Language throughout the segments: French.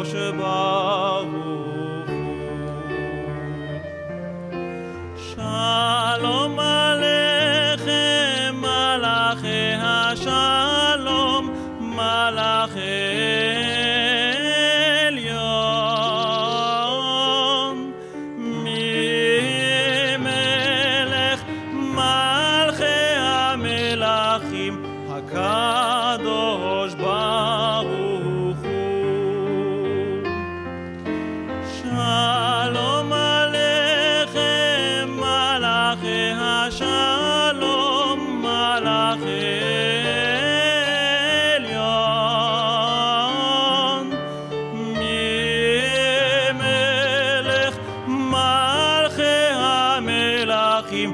הקדוש ברוך שלום עליכם מלאכי השלום מלאכי עליון ממלך מלכי המלכים הקדוש ברוך הוא שלום עליכם מלאכי השלום מלאכי עליון ממלך מלכי המלכים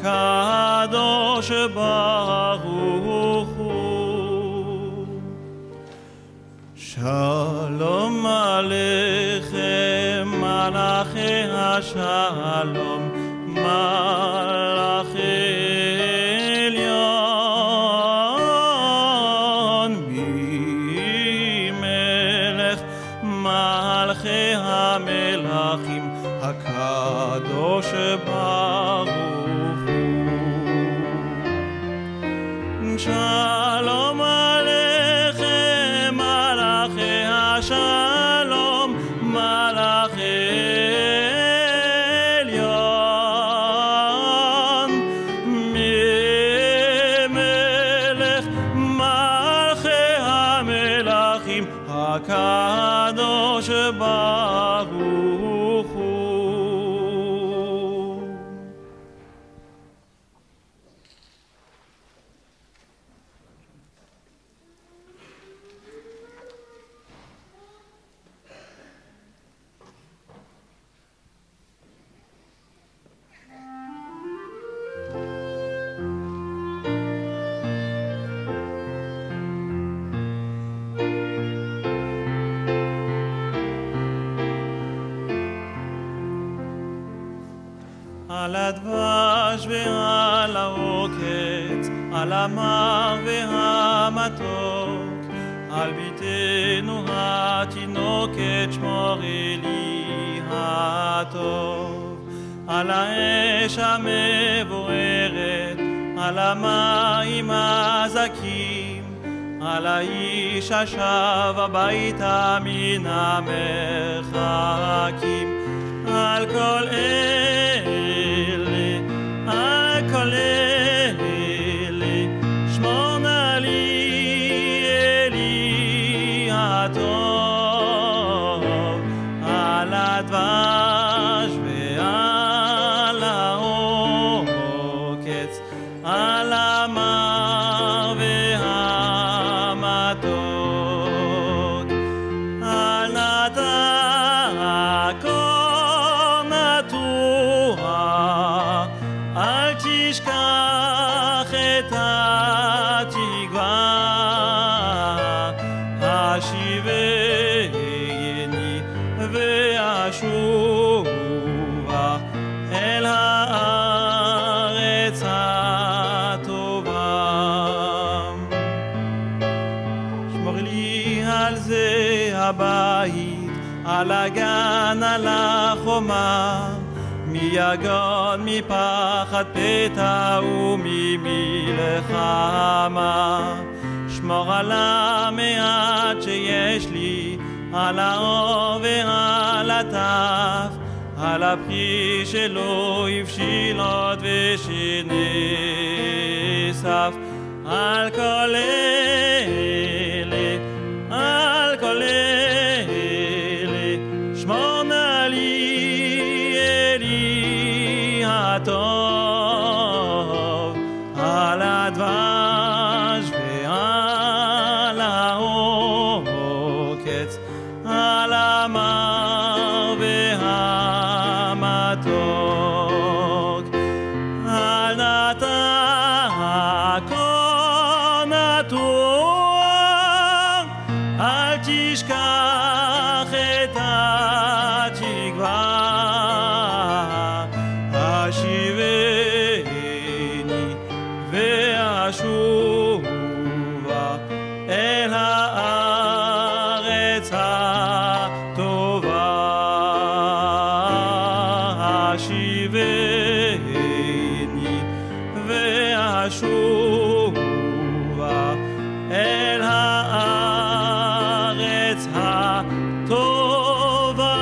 הקדוש ברוך הוא שלום עליכם מלאכי השלום מלאכי עליון ממלך מלכי המלכים הקדוש ברוך הוא שלום עליכם מלאכי השלום מלאכי עליון ממלך מלכי המלכים הקדוש ברוך הוא על הדבש ועל העוקץ, על המר והמתוק, על ביתנו התינוקת שמורי לי הטוב, על האש המבוערת, על המים הזכים, על האיש השב הביתה מן המרחקים, על כל כל אלה שמור נא לי אלי הטוב על הדבש ועל העוקץ על המר והמתוק על נטע כה נטוע אל תשכח את התקווה השיבני ואשובה אל הארץ הטובה שמור לי על זה הבית על הגן על החומה מיגון מפחד פתע וממלחמה שמור על המעט שיש לי על האור ועל הטף על הפרי שלא הבשיל עוד ושנאסף על כל אלה על כל אלה שמור נא לי אלי הטוב על הדבש ועל העוקץ על המר והמתוק על נטע כה נטוע אל תשכח את התקווה השיבני ואשובה אל הארץ הטובה טובה,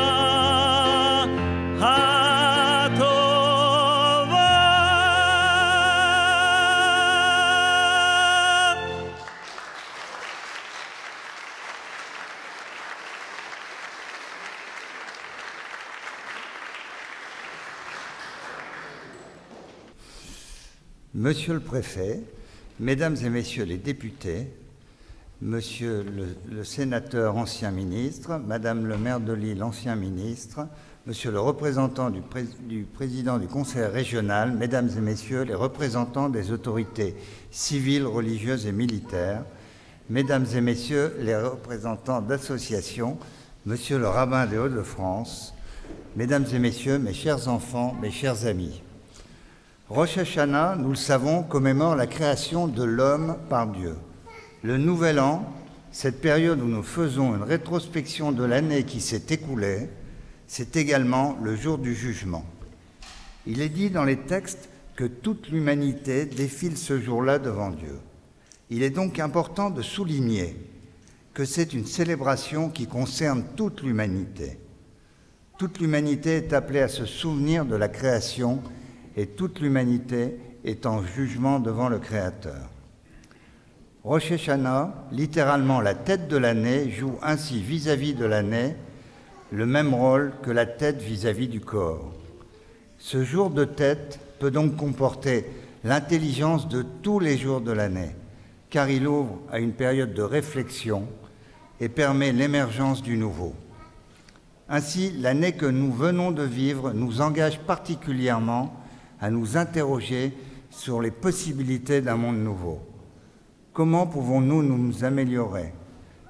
Monsieur le Préfet, Mesdames et Messieurs les députés, Monsieur le sénateur ancien ministre, Madame le maire de Lille ancien ministre, Monsieur le représentant du président du Conseil régional, Mesdames et Messieurs les représentants des autorités civiles, religieuses et militaires, Mesdames et Messieurs les représentants d'associations, Monsieur le rabbin des Hauts-de-France, Mesdames et Messieurs, mes chers enfants, mes chers amis. Rosh Hashanah, nous le savons, commémore la création de l'homme par Dieu. Le Nouvel An, cette période où nous faisons une rétrospection de l'année qui s'est écoulée, c'est également le jour du jugement. Il est dit dans les textes que toute l'humanité défile ce jour-là devant Dieu. Il est donc important de souligner que c'est une célébration qui concerne toute l'humanité. Toute l'humanité est appelée à se souvenir de la création et toute l'humanité est en jugement devant le Créateur. Rosh Hashanah, littéralement la tête de l'année, joue ainsi vis-à-vis de l'année le même rôle que la tête vis-à-vis du corps. Ce jour de tête peut donc comporter l'intelligence de tous les jours de l'année, car il ouvre à une période de réflexion et permet l'émergence du nouveau. Ainsi, l'année que nous venons de vivre nous engage particulièrement à nous interroger sur les possibilités d'un monde nouveau. Comment pouvons-nous nous améliorer?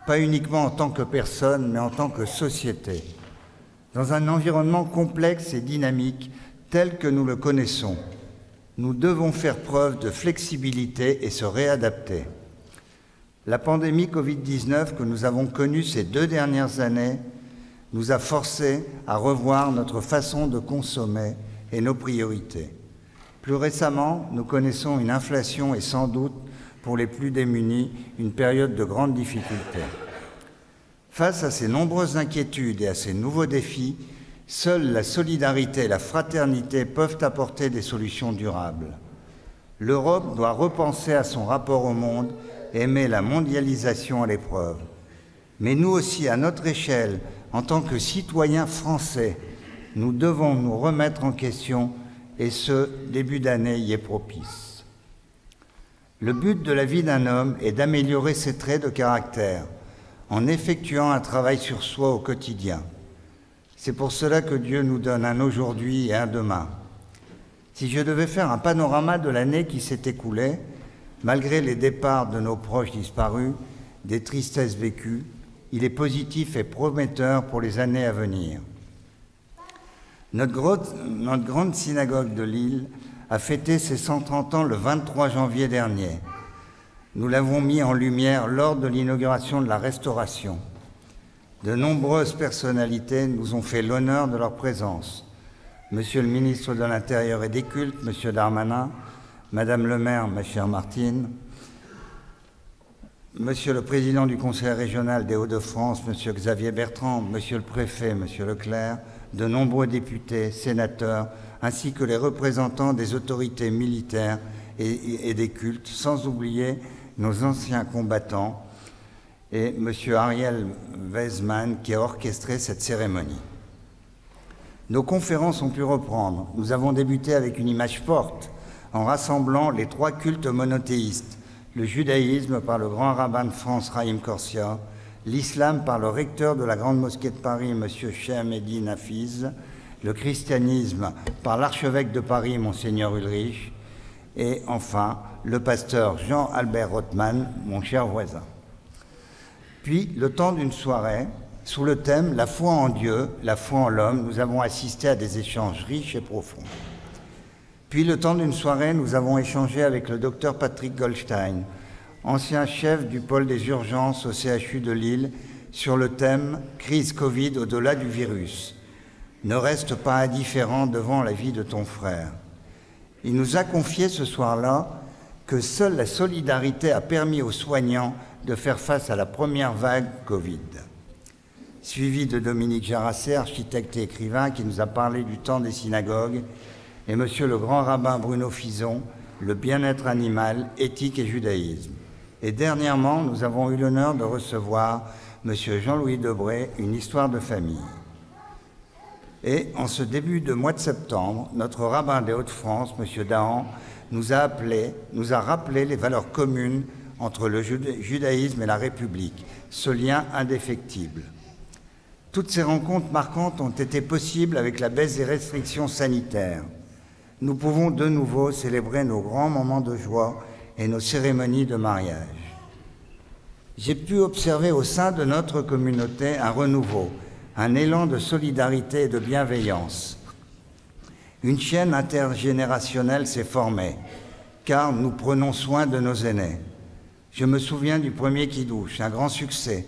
Pas uniquement en tant que personne, mais en tant que société. Dans un environnement complexe et dynamique tel que nous le connaissons, nous devons faire preuve de flexibilité et se réadapter. La pandémie Covid-19 que nous avons connue ces 2 dernières années nous a forcés à revoir notre façon de consommer et nos priorités. Plus récemment, nous connaissons une inflation et sans doute, pour les plus démunis, une période de grande difficulté. Face à ces nombreuses inquiétudes et à ces nouveaux défis, seule la solidarité et la fraternité peuvent apporter des solutions durables. L'Europe doit repenser à son rapport au monde et met la mondialisation à l'épreuve. Mais nous aussi, à notre échelle, en tant que citoyens français, nous devons nous remettre en question et ce début d'année y est propice. Le but de la vie d'un homme est d'améliorer ses traits de caractère en effectuant un travail sur soi au quotidien. C'est pour cela que Dieu nous donne un aujourd'hui et un demain. Si je devais faire un panorama de l'année qui s'est écoulée, malgré les départs de nos proches disparus, des tristesses vécues, il est positif et prometteur pour les années à venir. Notre grande synagogue de Lille a fêté ses 130 ans le 23 janvier dernier. Nous l'avons mis en lumière lors de l'inauguration de la Restauration. De nombreuses personnalités nous ont fait l'honneur de leur présence. Monsieur le ministre de l'Intérieur et des Cultes, Monsieur Darmanin, Madame le maire, ma chère Martine, Monsieur le président du Conseil régional des Hauts-de-France, Monsieur Xavier Bertrand, Monsieur le préfet, Monsieur Leclerc, de nombreux députés, sénateurs, ainsi que les représentants des autorités militaires et des cultes, sans oublier nos anciens combattants et M. Ariel Weizmann qui a orchestré cette cérémonie. Nos conférences ont pu reprendre. Nous avons débuté avec une image forte en rassemblant les 3 cultes monothéistes, le judaïsme par le grand rabbin de France, Raïm Korsia, l'islam par le recteur de la Grande Mosquée de Paris, M. Cheikh Hafiz, le christianisme par l'archevêque de Paris, Monseigneur Ulrich, et enfin le pasteur Jean-Albert Rothman, mon cher voisin. Puis, le temps d'une soirée, sous le thème « La foi en Dieu, la foi en l'homme », nous avons assisté à des échanges riches et profonds. Puis, le temps d'une soirée, nous avons échangé avec le docteur Patrick Goldstein, ancien chef du pôle des urgences au CHU de Lille, sur le thème « Crise Covid au-delà du virus. Ne reste pas indifférent devant la vie de ton frère ». Il nous a confié ce soir-là que seule la solidarité a permis aux soignants de faire face à la première vague Covid. suivi de Dominique Jarassé, architecte et écrivain, qui nous a parlé du temps des synagogues, et monsieur le grand rabbin Bruno Fison, le bien-être animal, éthique et judaïsme. Et dernièrement, nous avons eu l'honneur de recevoir monsieur Jean-Louis Debré, une histoire de famille. Et en ce début de mois de septembre, notre rabbin des Hauts-de-France, monsieur Dahan, nous a rappelé les valeurs communes entre le judaïsme et la République, ce lien indéfectible. Toutes ces rencontres marquantes ont été possibles avec la baisse des restrictions sanitaires. Nous pouvons de nouveau célébrer nos grands moments de joie et nos cérémonies de mariage. J'ai pu observer au sein de notre communauté un renouveau, un élan de solidarité et de bienveillance. Une chaîne intergénérationnelle s'est formée, car nous prenons soin de nos aînés. Je me souviens du premier Kiddush, un grand succès,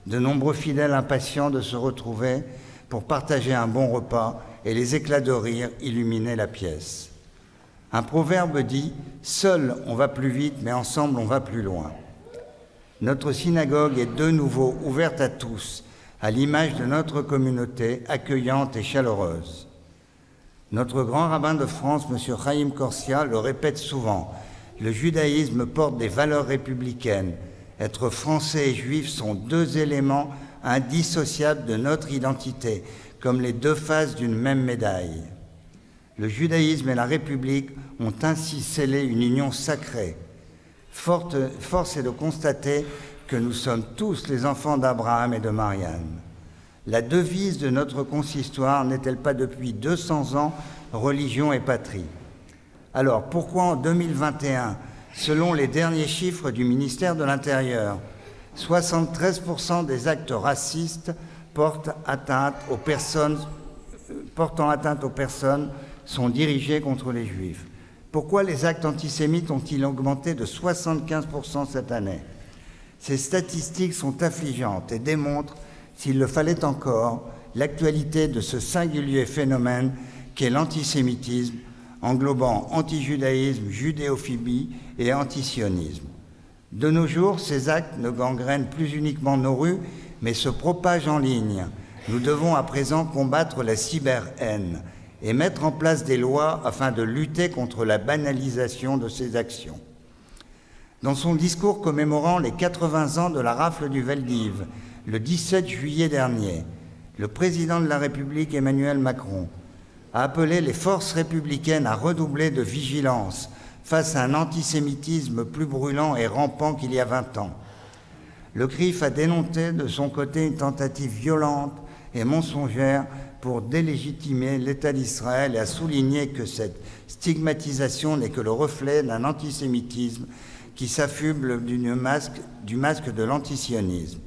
de nombreux fidèles impatients de se retrouver pour partager un bon repas et les éclats de rire illuminaient la pièce. Un proverbe dit « Seul on va plus vite, mais ensemble on va plus loin ». Notre synagogue est de nouveau ouverte à tous, à l'image de notre communauté accueillante et chaleureuse. Notre grand rabbin de France, M. Chaim Corsia, le répète souvent, le judaïsme porte des valeurs républicaines. Être français et juif sont deux éléments indissociables de notre identité, comme les deux faces d'une même médaille. Le judaïsme et la République ont ainsi scellé une union sacrée. Force est de constater que nous sommes tous les enfants d'Abraham et de Marianne. La devise de notre consistoire n'est-elle pas depuis 200 ans religion et patrie? Alors pourquoi en 2021, selon les derniers chiffres du ministère de l'Intérieur, 73% des actes racistes portant atteinte aux personnes sont dirigés contre les Juifs? Pourquoi les actes antisémites ont-ils augmenté de 75% cette année? Ces statistiques sont affligeantes et démontrent, s'il le fallait encore, l'actualité de ce singulier phénomène qu'est l'antisémitisme, englobant antijudaïsme, judéophobie et antisionisme. De nos jours, ces actes ne gangrènent plus uniquement nos rues, mais se propagent en ligne. Nous devons à présent combattre la cyberhaine et mettre en place des lois afin de lutter contre la banalisation de ces actions. Dans son discours commémorant les 80 ans de la rafle du Veldiv, le 17 juillet dernier, le président de la République, Emmanuel Macron, a appelé les forces républicaines à redoubler de vigilance face à un antisémitisme plus brûlant et rampant qu'il y a 20 ans. Le CRIF a dénoncé de son côté une tentative violente et mensongère pour délégitimer l'État d'Israël et a souligné que cette stigmatisation n'est que le reflet d'un antisémitisme qui s'affuble du masque de l'antisionisme.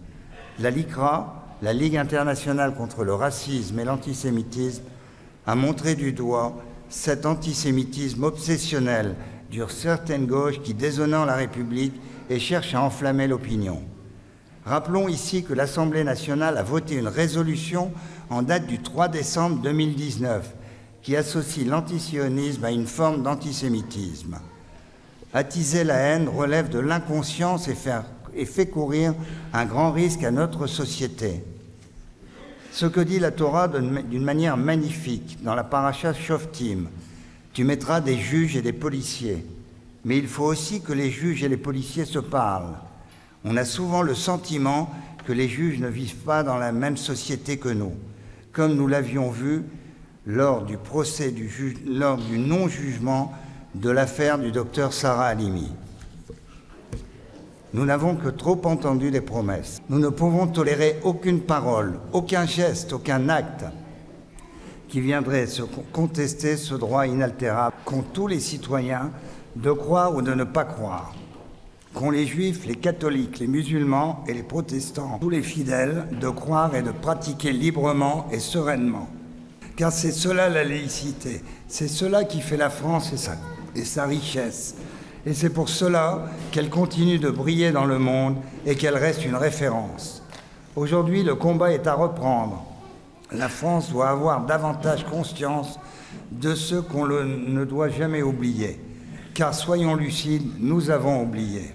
La LICRA, la Ligue internationale contre le racisme et l'antisémitisme, a montré du doigt cet antisémitisme obsessionnel d'une certaine gauche qui déshonore la République et cherche à enflammer l'opinion. Rappelons ici que l'Assemblée nationale a voté une résolution en date du 3 décembre 2019 qui associe l'antisionisme à une forme d'antisémitisme. Attiser la haine relève de l'inconscience et fait courir un grand risque à notre société. Ce que dit la Torah d'une manière magnifique dans la paracha Shoftim, tu mettras des juges et des policiers, mais il faut aussi que les juges et les policiers se parlent. On a souvent le sentiment que les juges ne vivent pas dans la même société que nous, comme nous l'avions vu lors du procès lors du non-jugement de l'affaire du docteur Sarah Halimi. Nous n'avons que trop entendu des promesses. Nous ne pouvons tolérer aucune parole, aucun geste, aucun acte qui viendrait se contester ce droit inaltérable qu'ont tous les citoyens de croire ou de ne pas croire, qu'ont les juifs, les catholiques, les musulmans et les protestants, tous les fidèles, de croire et de pratiquer librement et sereinement. Car c'est cela la laïcité, c'est cela qui fait la France et sa richesse. Et c'est pour cela qu'elle continue de briller dans le monde et qu'elle reste une référence. Aujourd'hui, le combat est à reprendre. La France doit avoir davantage conscience de ce qu'on ne doit jamais oublier. Car soyons lucides, nous avons oublié.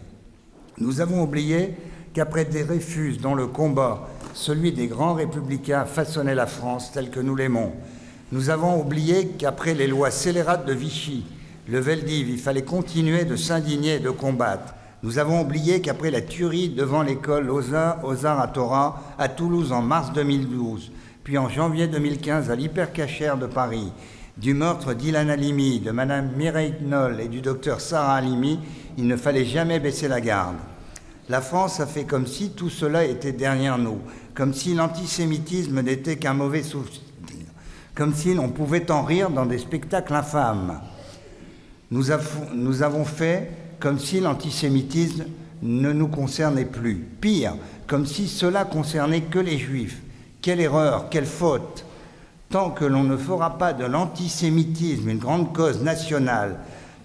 Nous avons oublié qu'après des Dreyfus dont le combat celui des grands républicains, façonnait la France telle que nous l'aimons. Nous avons oublié qu'après les lois scélérates de Vichy, le Veldiv, il fallait continuer de s'indigner et de combattre. Nous avons oublié qu'après la tuerie devant l'école Ozar à Torah, à Toulouse en mars 2012, puis en janvier 2015 à l'Hypercacher de Paris, du meurtre d'Ilan Halimi, de Madame Mireille Knoll et du docteur Sarah Halimi, il ne fallait jamais baisser la garde. La France a fait comme si tout cela était derrière nous, comme si l'antisémitisme n'était qu'un mauvais souvenir, comme si l'on pouvait en rire dans des spectacles infâmes. Nous avons fait comme si l'antisémitisme ne nous concernait plus. Pire, comme si cela concernait que les Juifs. Quelle erreur, quelle faute! Tant que l'on ne fera pas de l'antisémitisme une grande cause nationale,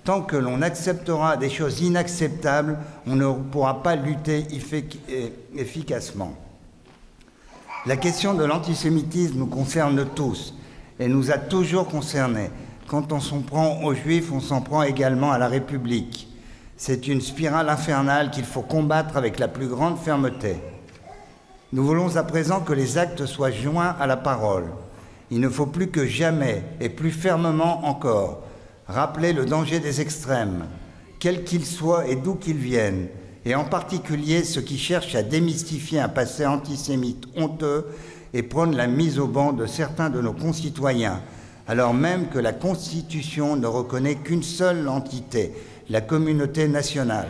tant que l'on acceptera des choses inacceptables, on ne pourra pas lutter efficacement. La question de l'antisémitisme nous concerne tous et nous a toujours concernés. Quand on s'en prend aux Juifs, on s'en prend également à la République. C'est une spirale infernale qu'il faut combattre avec la plus grande fermeté. Nous voulons à présent que les actes soient joints à la parole. Il ne faut plus que jamais, et plus fermement encore, rappeler le danger des extrêmes, quels qu'ils soient et d'où qu'ils viennent, et en particulier ceux qui cherchent à démystifier un passé antisémite honteux et prônent la mise au ban de certains de nos concitoyens, alors même que la Constitution ne reconnaît qu'une seule entité, la communauté nationale.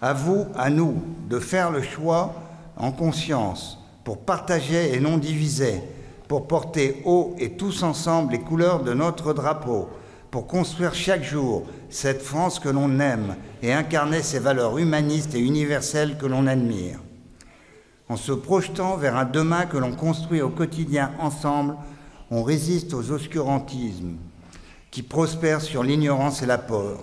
À vous, à nous, de faire le choix en conscience, pour partager et non diviser, pour porter haut et tous ensemble les couleurs de notre drapeau, pour construire chaque jour cette France que l'on aime et incarner ces valeurs humanistes et universelles que l'on admire. En se projetant vers un demain que l'on construit au quotidien ensemble, on résiste aux obscurantismes qui prospèrent sur l'ignorance et la peur.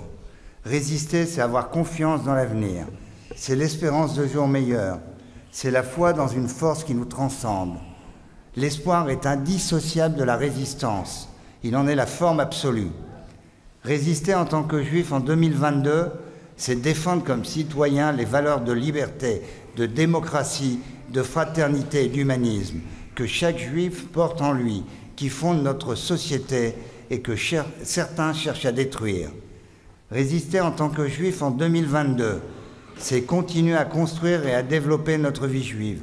Résister, c'est avoir confiance dans l'avenir. C'est l'espérance de jours meilleurs. C'est la foi dans une force qui nous transcende. L'espoir est indissociable de la résistance. Il en est la forme absolue. Résister en tant que juif en 2022, c'est défendre comme citoyen les valeurs de liberté, de démocratie, de fraternité et d'humanisme que chaque juif porte en lui, qui fondent notre société et que certains cherchent à détruire. Résister en tant que juif en 2022, c'est continuer à construire et à développer notre vie juive,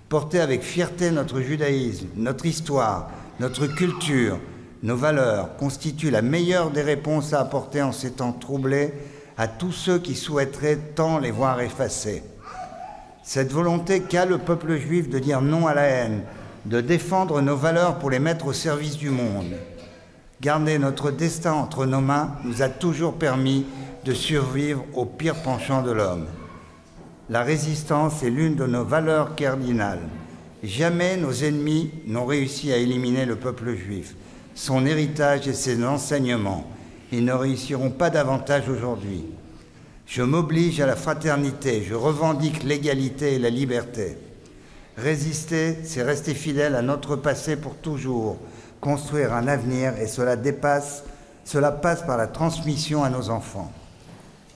porter avec fierté notre judaïsme, notre histoire, notre culture, nos valeurs, constituent la meilleure des réponses à apporter en ces temps troublés à tous ceux qui souhaiteraient tant les voir effacés. Cette volonté qu'a le peuple juif de dire non à la haine, de défendre nos valeurs pour les mettre au service du monde. Garder notre destin entre nos mains nous a toujours permis de survivre aux pires penchants de l'homme. La résistance est l'une de nos valeurs cardinales. Jamais nos ennemis n'ont réussi à éliminer le peuple juif, son héritage et ses enseignements. Ils ne réussiront pas davantage aujourd'hui. Je m'oblige à la fraternité, je revendique l'égalité et la liberté. Résister, c'est rester fidèle à notre passé pour toujours, construire un avenir, et cela passe par la transmission à nos enfants.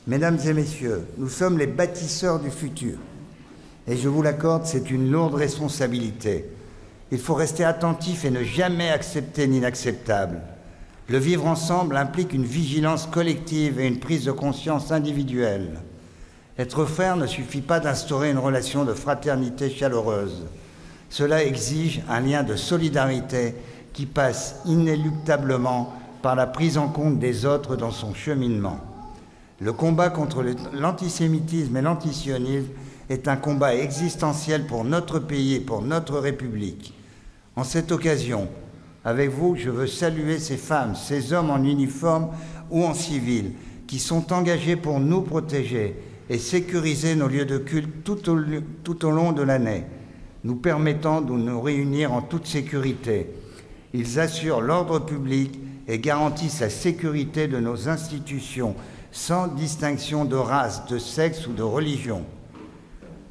Mesdames et messieurs, nous sommes les bâtisseurs du futur. Et je vous l'accorde, c'est une lourde responsabilité. Il faut rester attentif et ne jamais accepter l'inacceptable. Le vivre ensemble implique une vigilance collective et une prise de conscience individuelle. Être frère ne suffit pas d'instaurer une relation de fraternité chaleureuse. Cela exige un lien de solidarité qui passe inéluctablement par la prise en compte des autres dans son cheminement. Le combat contre l'antisémitisme et l'antisionisme est un combat existentiel pour notre pays et pour notre République. En cette occasion, avec vous, je veux saluer ces femmes, ces hommes en uniforme ou en civil, qui sont engagés pour nous protéger et sécuriser nos lieux de culte tout au long de l'année, nous permettant de nous réunir en toute sécurité. Ils assurent l'ordre public et garantissent la sécurité de nos institutions, sans distinction de race, de sexe ou de religion.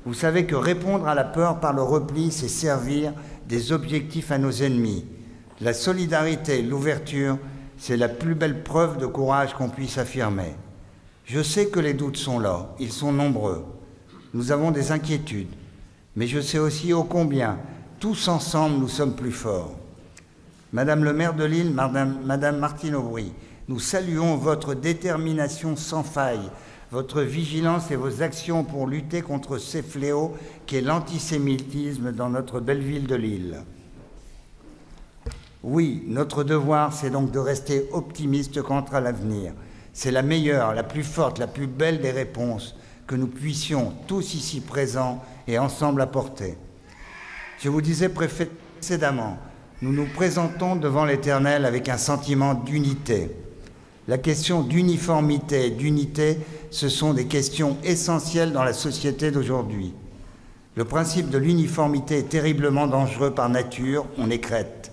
Vous savez que répondre à la peur par le repli, c'est servir des objectifs à nos ennemis. La solidarité et l'ouverture, c'est la plus belle preuve de courage qu'on puisse affirmer. Je sais que les doutes sont là, ils sont nombreux. Nous avons des inquiétudes, Mais je sais aussi ô combien, tous ensemble, nous sommes plus forts. Madame le maire de Lille, Madame Martine Aubry, nous saluons votre détermination sans faille, votre vigilance et vos actions pour lutter contre ces fléaux qu'est l'antisémitisme dans notre belle ville de Lille. Oui, notre devoir, c'est donc de rester optimiste quant à l'avenir. C'est la meilleure, la plus forte, la plus belle des réponses que nous puissions, tous ici présents et ensemble, apporter. Je vous disais précédemment, nous nous présentons devant l'Éternel avec un sentiment d'unité. La question d'uniformité et d'unité, ce sont des questions essentielles dans la société d'aujourd'hui. Le principe de l'uniformité est terriblement dangereux par nature, on écrète.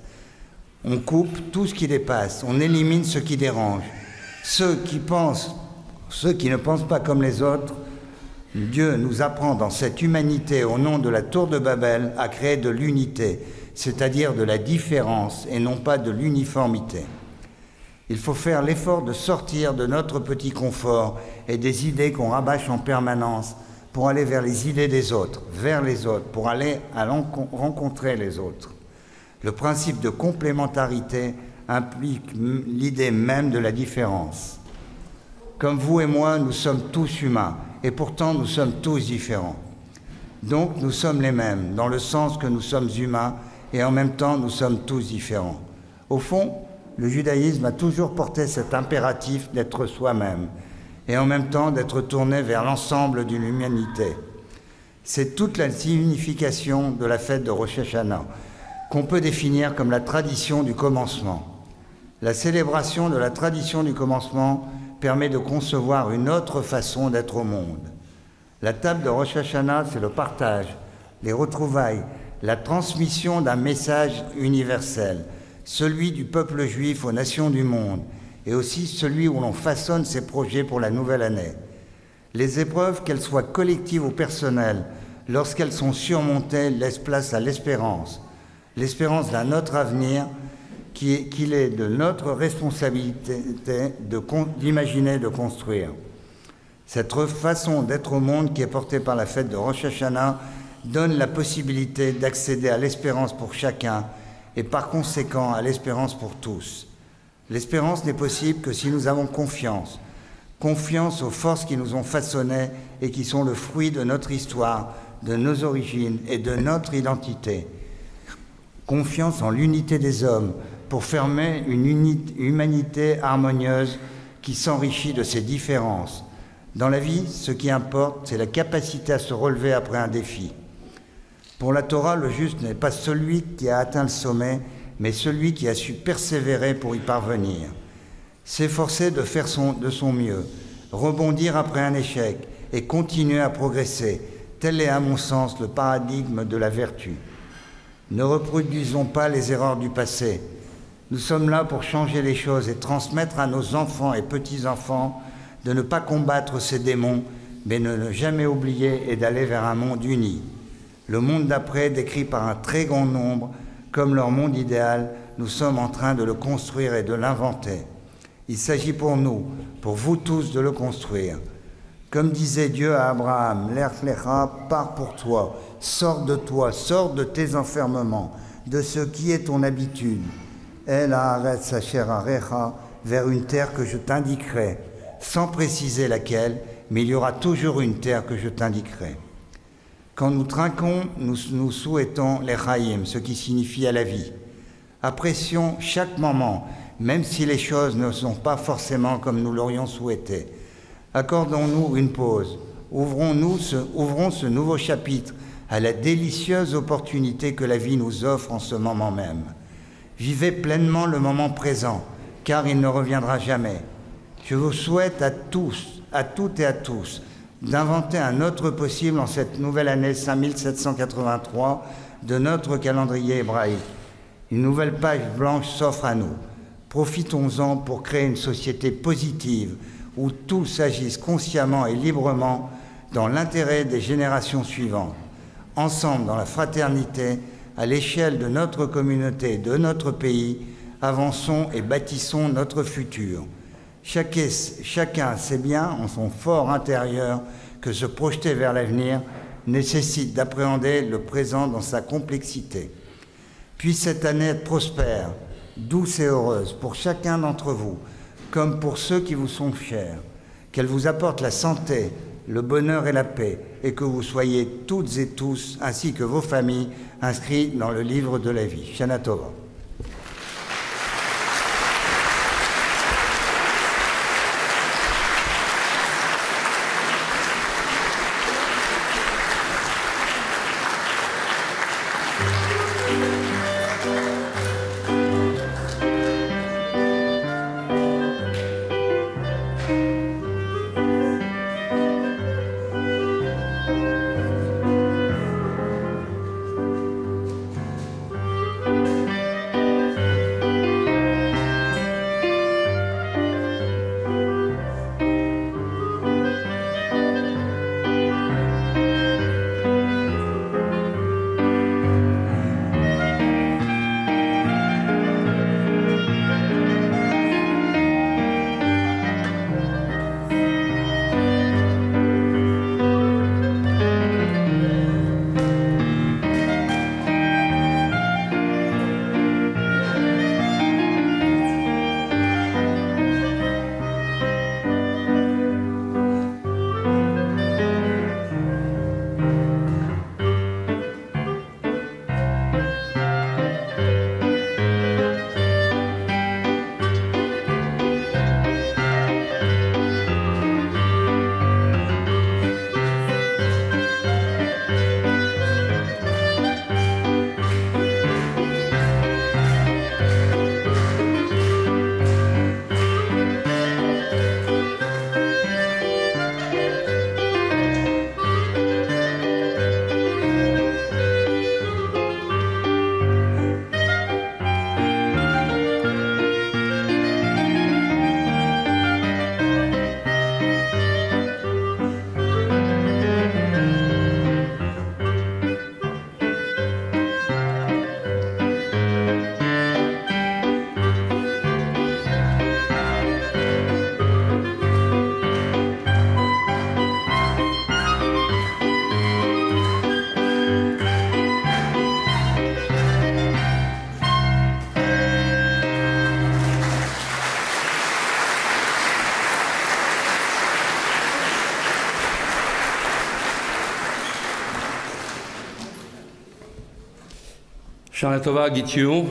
On coupe tout ce qui dépasse, on élimine ce qui dérange. Ceux qui ne pensent pas comme les autres, Dieu nous apprend dans cette humanité, au nom de la tour de Babel, à créer de l'unité, c'est-à-dire de la différence et non pas de l'uniformité. Il faut faire l'effort de sortir de notre petit confort et des idées qu'on rabâche en permanence pour aller vers les idées des autres, vers les autres, pour aller rencontrer les autres. Le principe de complémentarité implique l'idée même de la différence. Comme vous et moi, nous sommes tous humains et pourtant nous sommes tous différents. Donc nous sommes les mêmes, dans le sens que nous sommes humains et en même temps nous sommes tous différents. Au fond, le judaïsme a toujours porté cet impératif d'être soi-même et en même temps d'être tourné vers l'ensemble de l'humanité. C'est toute la signification de la fête de Rosh Hashanah, qu'on peut définir comme la tradition du commencement. La célébration de la tradition du commencement permet de concevoir une autre façon d'être au monde. La table de Rosh Hashanah, c'est le partage, les retrouvailles, la transmission d'un message universel, celui du peuple juif aux nations du monde, et aussi celui où l'on façonne ses projets pour la nouvelle année. Les épreuves, qu'elles soient collectives ou personnelles, lorsqu'elles sont surmontées, laissent place à l'espérance d'un autre avenir qu'il est de notre responsabilité d'imaginer, de construire. Cette façon d'être au monde qui est portée par la fête de Rosh Hashanah donne la possibilité d'accéder à l'espérance pour chacun et par conséquent à l'espérance pour tous. L'espérance n'est possible que si nous avons confiance aux forces qui nous ont façonnés et qui sont le fruit de notre histoire, de nos origines et de notre identité. Confiance en l'unité des hommes pour former une humanité harmonieuse qui s'enrichit de ses différences. Dans la vie, ce qui importe, c'est la capacité à se relever après un défi. Pour la Torah, le juste n'est pas celui qui a atteint le sommet, mais celui qui a su persévérer pour y parvenir. S'efforcer de faire de son mieux, rebondir après un échec et continuer à progresser, tel est à mon sens le paradigme de la vertu. Ne reproduisons pas les erreurs du passé. Nous sommes là pour changer les choses et transmettre à nos enfants et petits-enfants de ne pas combattre ces démons, mais de ne jamais oublier et d'aller vers un monde uni. Le monde d'après, décrit par un très grand nombre, comme leur monde idéal, nous sommes en train de le construire et de l'inventer. Il s'agit pour nous, pour vous tous, de le construire. Comme disait Dieu à Abraham, Lech Lecha, pars pour toi, sors de tes enfermements, de ce qui est ton habitude. El haaretz asher arecha, vers une terre que je t'indiquerai, sans préciser laquelle, mais il y aura toujours une terre que je t'indiquerai. Quand nous trinquons, nous souhaitons les chaim, ce qui signifie à la vie. Apprécions chaque moment, même si les choses ne sont pas forcément comme nous l'aurions souhaité. Accordons-nous une pause. Ouvrons ce nouveau chapitre à la délicieuse opportunité que la vie nous offre en ce moment même. Vivez pleinement le moment présent, car il ne reviendra jamais. Je vous souhaite à tous, à toutes et à tous, d'inventer un autre possible en cette nouvelle année 5783 de notre calendrier hébraïque. Une nouvelle page blanche s'offre à nous. Profitons-en pour créer une société positive où tous agissent consciemment et librement dans l'intérêt des générations suivantes. Ensemble, dans la fraternité, à l'échelle de notre communauté, de notre pays, avançons et bâtissons notre futur. Chacun sait bien en son fort intérieur que se projeter vers l'avenir nécessite d'appréhender le présent dans sa complexité. Puisse cette année être prospère, douce et heureuse pour chacun d'entre vous, comme pour ceux qui vous sont chers. Qu'elle vous apporte la santé, le bonheur et la paix, et que vous soyez toutes et tous, ainsi que vos familles, inscrits dans le livre de la vie. Shana Tova. Shana Tova Gityu.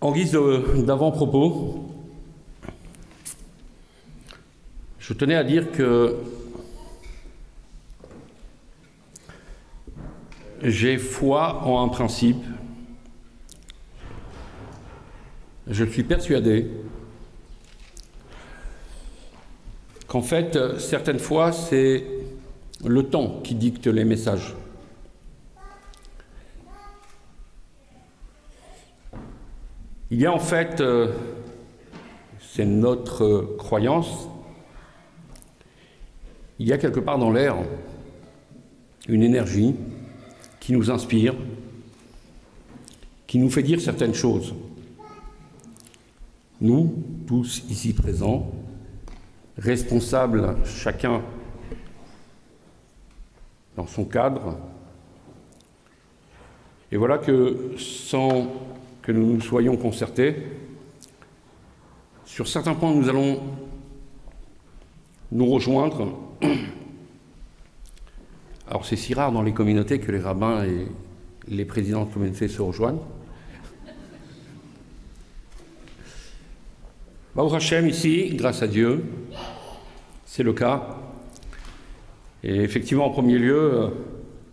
En guise d'avant-propos, je tenais à dire que j'ai foi en un principe. Je suis persuadé qu'en fait, certaines fois, c'est le temps qui dicte les messages. Il y a en fait, c'est notre croyance, il y a quelque part dans l'air une énergie qui nous inspire, qui nous fait dire certaines choses. Nous, tous ici présents, responsables chacun dans son cadre, et voilà que sans que nous nous soyons concertés, sur certains points nous allons nous rejoindre. Alors c'est si rare dans les communautés que les rabbins et les présidents de communautés se rejoignent. Baruch Hashem ici, grâce à Dieu, c'est le cas. Et effectivement, en premier lieu,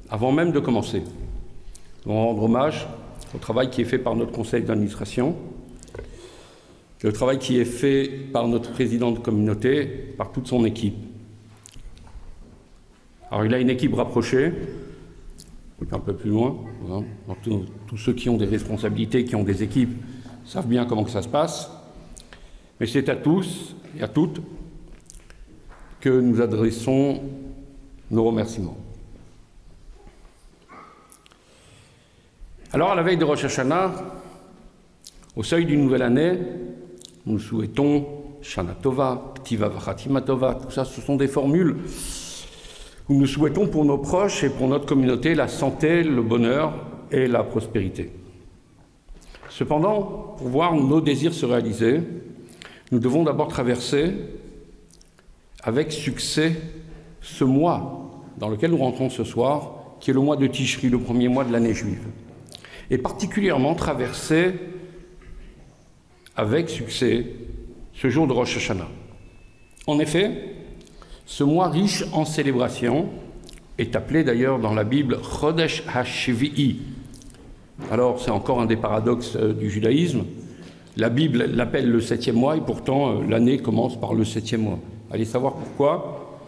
avant même de commencer, nous allons rendre hommage au travail qui est fait par notre conseil d'administration, le travail qui est fait par notre président de communauté, par toute son équipe. Alors il a une équipe rapprochée, un peu plus loin, hein. Tous ceux qui ont des responsabilités, qui ont des équipes, savent bien comment que ça se passe. Mais c'est à tous et à toutes que nous adressons nos remerciements. Alors, à la veille de Rosh Hashanah, Au seuil d'une nouvelle année, nous souhaitons Shana Tova, Ktiva Vachatima Tova, tout ça, ce sont des formules où nous souhaitons pour nos proches et pour notre communauté la santé, le bonheur et la prospérité. Cependant, pour voir nos désirs se réaliser, nous devons d'abord traverser avec succès ce mois dans lequel nous rentrons ce soir, qui est le mois de Tishri, le premier mois de l'année juive, et particulièrement traverser avec succès ce jour de Rosh Hashanah. En effet, ce mois riche en célébrations est appelé d'ailleurs dans la Bible Chodesh HaShvi'i. Alors, c'est encore un des paradoxes du judaïsme. La Bible l'appelle le 7e mois et pourtant l'année commence par le 7e mois. Allez savoir pourquoi.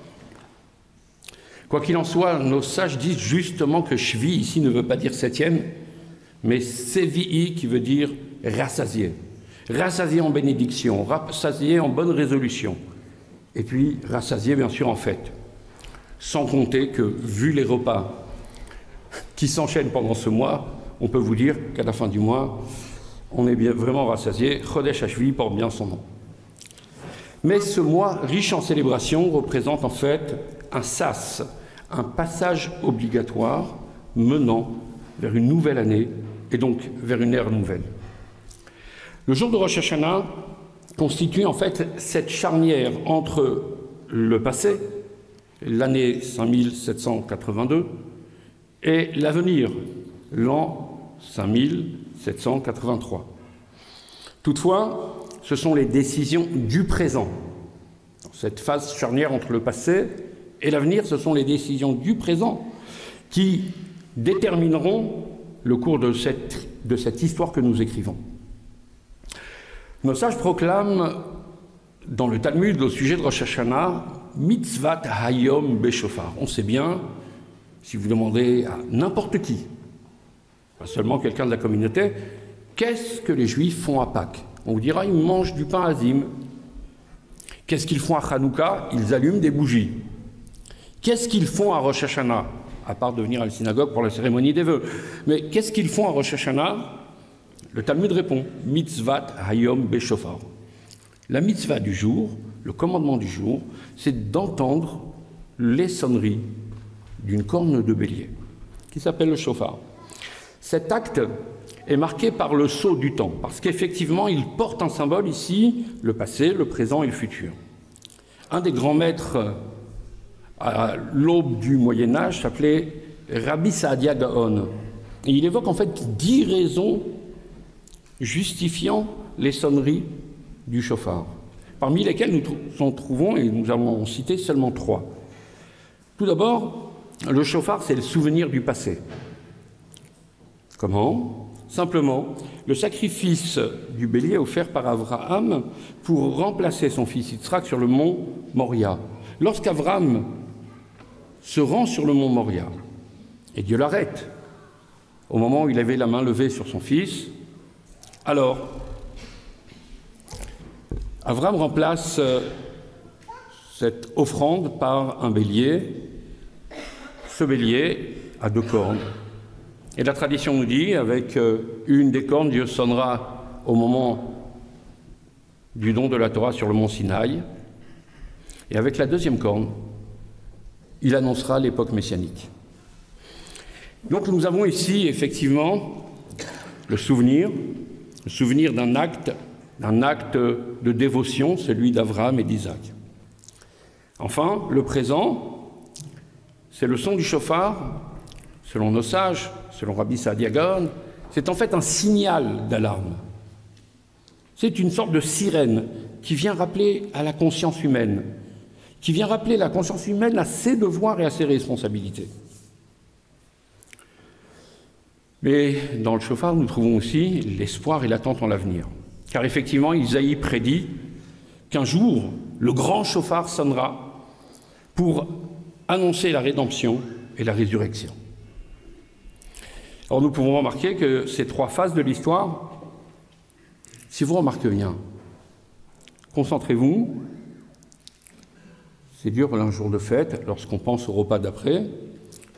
Quoi qu'il en soit, nos sages disent justement que Shvi ici ne veut pas dire 7e, mais Sevi'i qui veut dire rassasié. Rassasié en bénédiction, rassasié en bonne résolution. Et puis rassasié bien sûr en fête. Sans compter que, vu les repas qui s'enchaînent pendant ce mois, on peut vous dire qu'à la fin du mois, on est bien vraiment rassasié. Chodesh HaShvi'i porte bien son nom. Mais ce mois riche en célébrations représente en fait un sas, un passage obligatoire menant vers une nouvelle année et donc vers une ère nouvelle. Le jour de Rosh Hashanah constitue en fait cette charnière entre le passé, l'année 5782, et l'avenir, l'an 5783. Toutefois, ce sont les décisions du présent. Cette phase charnière entre le passé et l'avenir, ce sont les décisions du présent qui détermineront le cours de cette histoire que nous écrivons. Nos sages proclament dans le Talmud au sujet de Rosh Hashanah Mitzvat Hayom Beshofar. On sait bien, si vous demandez à n'importe qui, pas seulement quelqu'un de la communauté, qu'est-ce que les Juifs font à Pâques? On vous dira, ils mangent du pain azim. Qu'est-ce qu'ils font à Hanouka? Ils allument des bougies. Qu'est-ce qu'ils font à Rosh Hashanah? À part de venir à la synagogue pour la cérémonie des vœux. Mais qu'est-ce qu'ils font à Rosh Hashanah? Le Talmud répond, Mitzvat Hayom Beshofar. La mitzvah du jour, le commandement du jour, c'est d'entendre les sonneries d'une corne de bélier, qui s'appelle le shofar. Cet acte est marqué par le sceau du temps, parce qu'effectivement, il porte un symbole ici, le passé, le présent et le futur. Un des grands maîtres à l'aube du Moyen-Âge s'appelait Rabbi Saadia Gaon. Et il évoque en fait 10 raisons justifiant les sonneries du shofar, parmi lesquelles nous en trouvons, et nous allons en citer seulement 3. Tout d'abord, le shofar, c'est le souvenir du passé. Comment? Simplement, le sacrifice du bélier offert par Abraham pour remplacer son fils Yitzhak sur le mont Moria. Lorsqu'Abraham se rend sur le mont Moria, et Dieu l'arrête, au moment où il avait la main levée sur son fils, alors, Abraham remplace cette offrande par un bélier. Ce bélier a 2 cornes. Et la tradition nous dit, avec une des cornes, Dieu sonnera au moment du don de la Torah sur le mont Sinaï. Et avec la 2e corne, il annoncera l'époque messianique. Donc nous avons ici effectivement le souvenir d'un acte de dévotion, celui d'Abraham et d'Isaac. Enfin, le présent, c'est le son du shofar, selon nos sages, selon Rabbi Saadia Gaon, c'est en fait un signal d'alarme. C'est une sorte de sirène qui vient rappeler à la conscience humaine, à ses devoirs et à ses responsabilités. Mais dans le shofar, nous trouvons aussi l'espoir et l'attente en l'avenir. Car effectivement, Isaïe prédit qu'un jour, le grand shofar sonnera pour annoncer la rédemption et la résurrection. Alors nous pouvons remarquer que ces 3 phases de l'histoire, si vous remarquez bien, concentrez-vous, c'est dur un jour de fête lorsqu'on pense au repas d'après,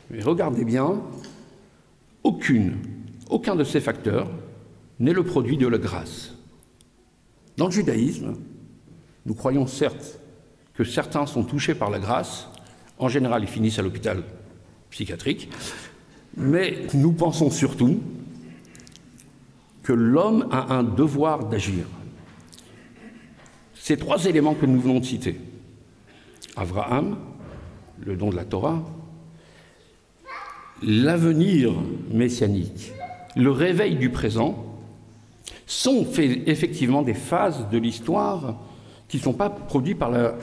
mais regardez bien, aucun de ces facteurs n'est le produit de la grâce. Dans le judaïsme, nous croyons certes que certains sont touchés par la grâce, en général ils finissent à l'hôpital psychiatrique, mais nous pensons surtout que l'homme a un devoir d'agir. Ces trois éléments que nous venons de citer, Abraham, le don de la Torah, l'avenir messianique, le réveil du présent, sont effectivement des phases de l'histoire qui ne sont pas produites par la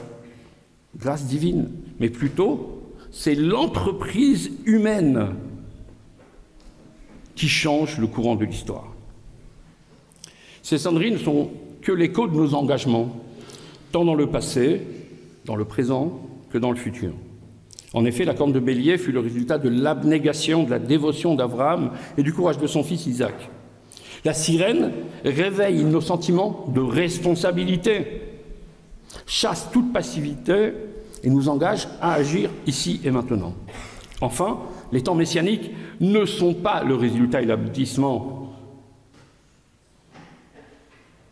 grâce divine, mais plutôt c'est l'entreprise humaine qui change le courant de l'histoire. Ces cendriers ne sont que l'écho de nos engagements, tant dans le passé, dans le présent, que dans le futur. En effet, la corne de bélier fut le résultat de l'abnégation, de la dévotion d'Abraham et du courage de son fils Isaac. La sirène réveille nos sentiments de responsabilité, chasse toute passivité et nous engage à agir ici et maintenant. Enfin, les temps messianiques ne sont pas le résultat et l'aboutissement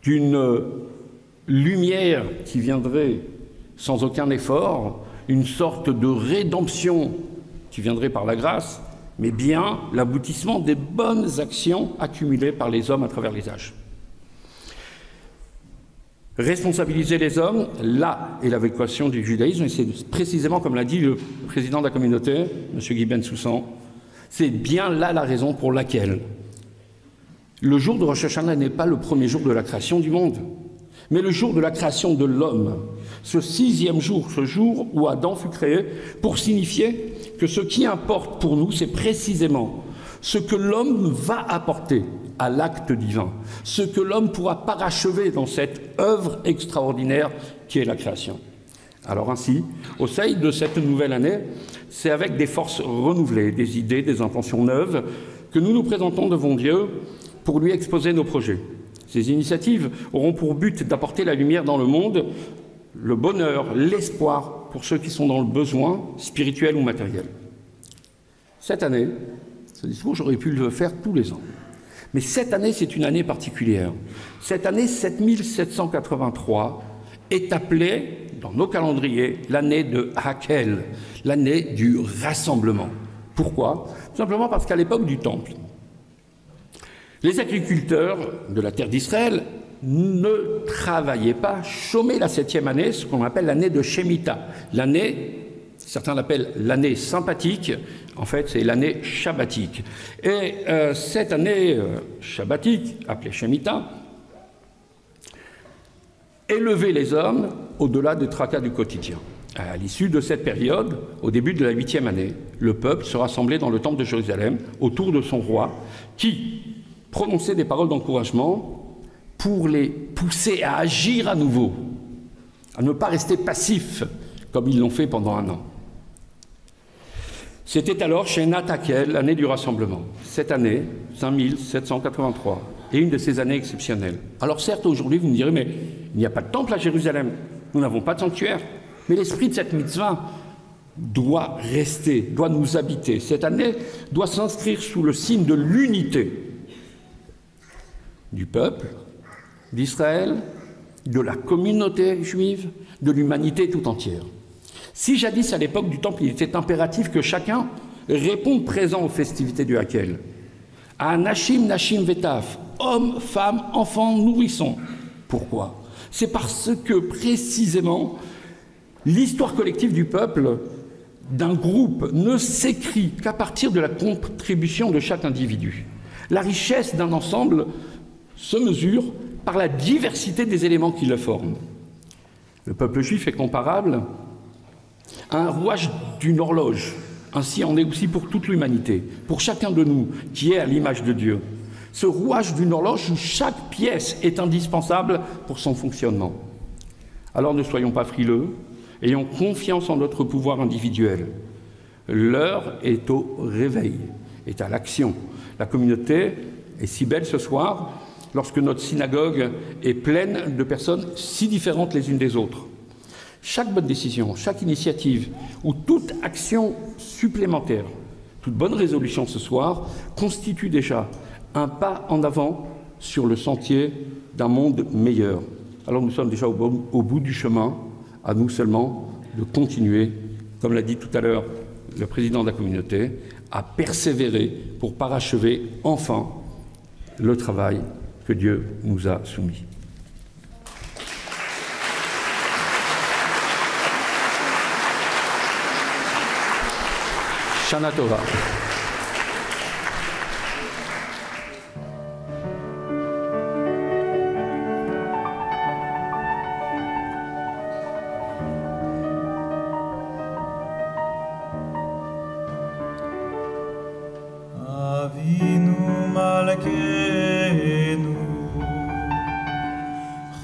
d'une lumière qui viendrait sans aucun effort, une sorte de rédemption qui viendrait par la grâce, mais bien l'aboutissement des bonnes actions accumulées par les hommes à travers les âges. Responsabiliser les hommes, là est la vocation du judaïsme, et c'est précisément comme l'a dit le président de la communauté, M. Guy Bensoussan, c'est bien là la raison pour laquelle le jour de Rosh Hashanah n'est pas le premier jour de la création du monde, mais le jour de la création de l'homme, ce sixième jour, ce jour où Adam fut créé, pour signifier que ce qui importe pour nous, c'est précisément ce que l'homme va apporter à l'acte divin, ce que l'homme pourra parachever dans cette œuvre extraordinaire qui est la création. Alors ainsi, au sein de cette nouvelle année, c'est avec des forces renouvelées, des idées, des intentions neuves, que nous nous présentons devant Dieu pour lui exposer nos projets. Ces initiatives auront pour but d'apporter la lumière dans le monde, le bonheur, l'espoir pour ceux qui sont dans le besoin, spirituel ou matériel. Cette année, ce discours, j'aurais pu le faire tous les ans. Mais cette année, c'est une année particulière. Cette année 7783 est appelée, dans nos calendriers, l'année de Hakel, l'année du rassemblement. Pourquoi? Tout simplement parce qu'à l'époque du Temple, les agriculteurs de la terre d'Israël ne travaillaient pas, chômaient la 7e année, ce qu'on appelle l'année de Shemitah. L'année, certains l'appellent l'année sympathique, en fait c'est l'année shabbatique. Et cette année shabbatique, appelée Shemitah, élevait les hommes au-delà des tracas du quotidien. À l'issue de cette période, au début de la 8e année, le peuple se rassemblait dans le temple de Jérusalem autour de son roi, qui prononçait des paroles d'encouragement pour les pousser à agir à nouveau, à ne pas rester passifs comme ils l'ont fait pendant un an. C'était alors Shenat Hakel, l'année du rassemblement. Cette année, 5783, est une de ces années exceptionnelles. Alors certes, aujourd'hui, vous me direz, mais il n'y a pas de temple à Jérusalem, nous n'avons pas de sanctuaire, mais l'esprit de cette mitzvah doit rester, doit nous habiter. Cette année doit s'inscrire sous le signe de l'unité du peuple, d'Israël, de la communauté juive, de l'humanité tout entière. Si jadis, à l'époque du Temple, il était impératif que chacun réponde présent aux festivités du Hakel, à Nashim, Nashim Vetaf, hommes, femmes, enfants, nourrissons. Pourquoi? C'est parce que, précisément, l'histoire collective du peuple, d'un groupe, ne s'écrit qu'à partir de la contribution de chaque individu. La richesse d'un ensemble se mesure par la diversité des éléments qui le forment. Le peuple juif est comparable à un rouage d'une horloge. Ainsi en est aussi pour toute l'humanité, pour chacun de nous qui est à l'image de Dieu. Ce rouage d'une horloge où chaque pièce est indispensable pour son fonctionnement. Alors ne soyons pas frileux, ayons confiance en notre pouvoir individuel. L'heure est au réveil, est à l'action. La communauté est si belle ce soir, lorsque notre synagogue est pleine de personnes si différentes les unes des autres. Chaque bonne décision, chaque initiative ou toute action supplémentaire, toute bonne résolution ce soir constitue déjà un pas en avant sur le sentier d'un monde meilleur. Alors nous sommes déjà au bout du chemin, à nous seulement de continuer, comme l'a dit tout à l'heure le président de la communauté, à persévérer pour parachever enfin le travail que Dieu nous a soumis. Shana Tova. Avinu Malkeinu,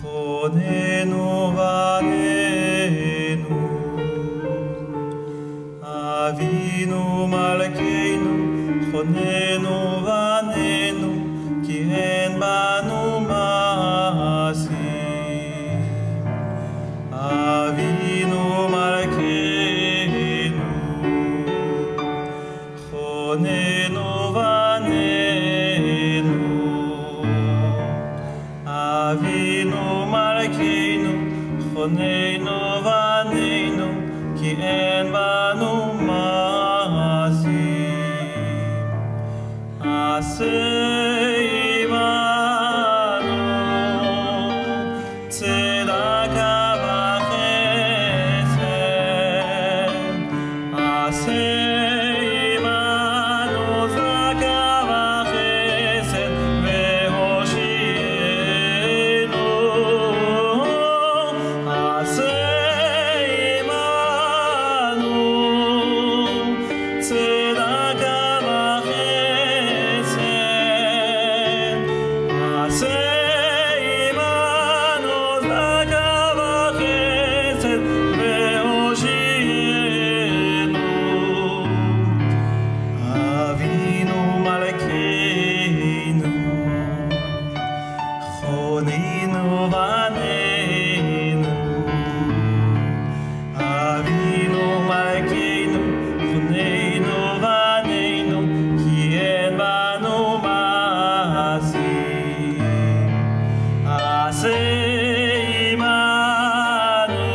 Chonenu Vanenu. Avinu Malkeinu, Chonenu Vanenu, Ki en banu maasim. Avinu Malkeinu, Chonenu vanenu. Avinu Malkeinu, Chonenu vanenu, Ki en banu maasim. Aseh imanu tzedaka v'chesed. Aseh imanu tzedaka v'chesed ve'hoshienu. Aseh imanu tzedaka v'chesed. Aseh imanu tzedaka v'chesed ve'hoshienu. Avinu Malkeinu, Chonenu vanenu. Avinu Malkeinu, Chonenu vanenu, Ki en banu maasim. Aseh imanu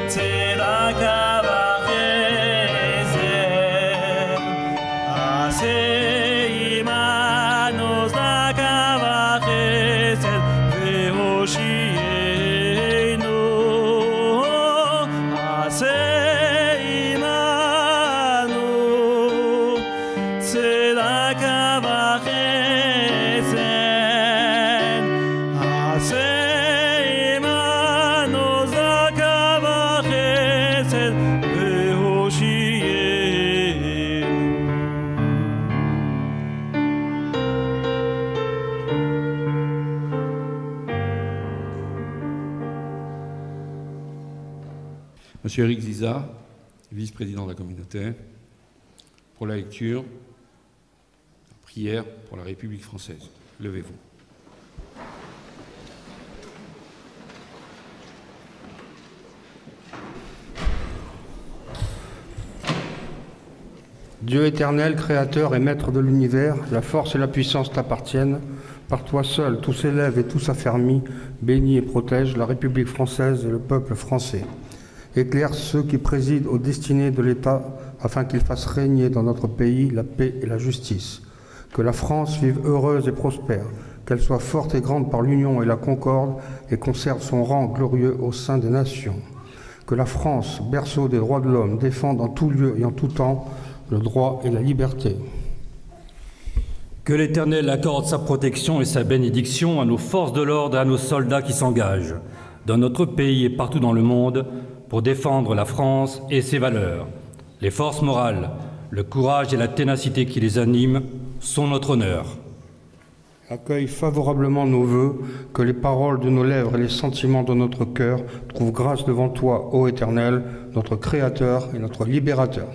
tzedaka v'chesed. Aseh imanu tzedaka v'chesed ve'hoshienu. Aseh imanu tzedaka v'chesed. Aseh imanu tzedaka v'chesed ve'hoshienu. Monsieur Éric Ziza, vice-président de la communauté, pour la lecture, la prière pour la République française. Levez-vous. Dieu éternel, créateur et maître de l'univers, la force et la puissance t'appartiennent. Par toi seul, tout s'élève et tout s'affermit. Bénis et protège la République française et le peuple français. Éclaire ceux qui président aux destinées de l'État afin qu'ils fassent régner dans notre pays la paix et la justice. Que la France vive heureuse et prospère, qu'elle soit forte et grande par l'union et la concorde et conserve son rang glorieux au sein des nations. Que la France, berceau des droits de l'homme, défende en tout lieu et en tout temps le droit et la liberté. Que l'Éternel accorde sa protection et sa bénédiction à nos forces de l'ordre et à nos soldats qui s'engagent, dans notre pays et partout dans le monde, pour défendre la France et ses valeurs. Les forces morales, le courage et la ténacité qui les animent sont notre honneur. Accueille favorablement nos vœux, que les paroles de nos lèvres et les sentiments de notre cœur trouvent grâce devant toi, ô Éternel, notre Créateur et notre Libérateur.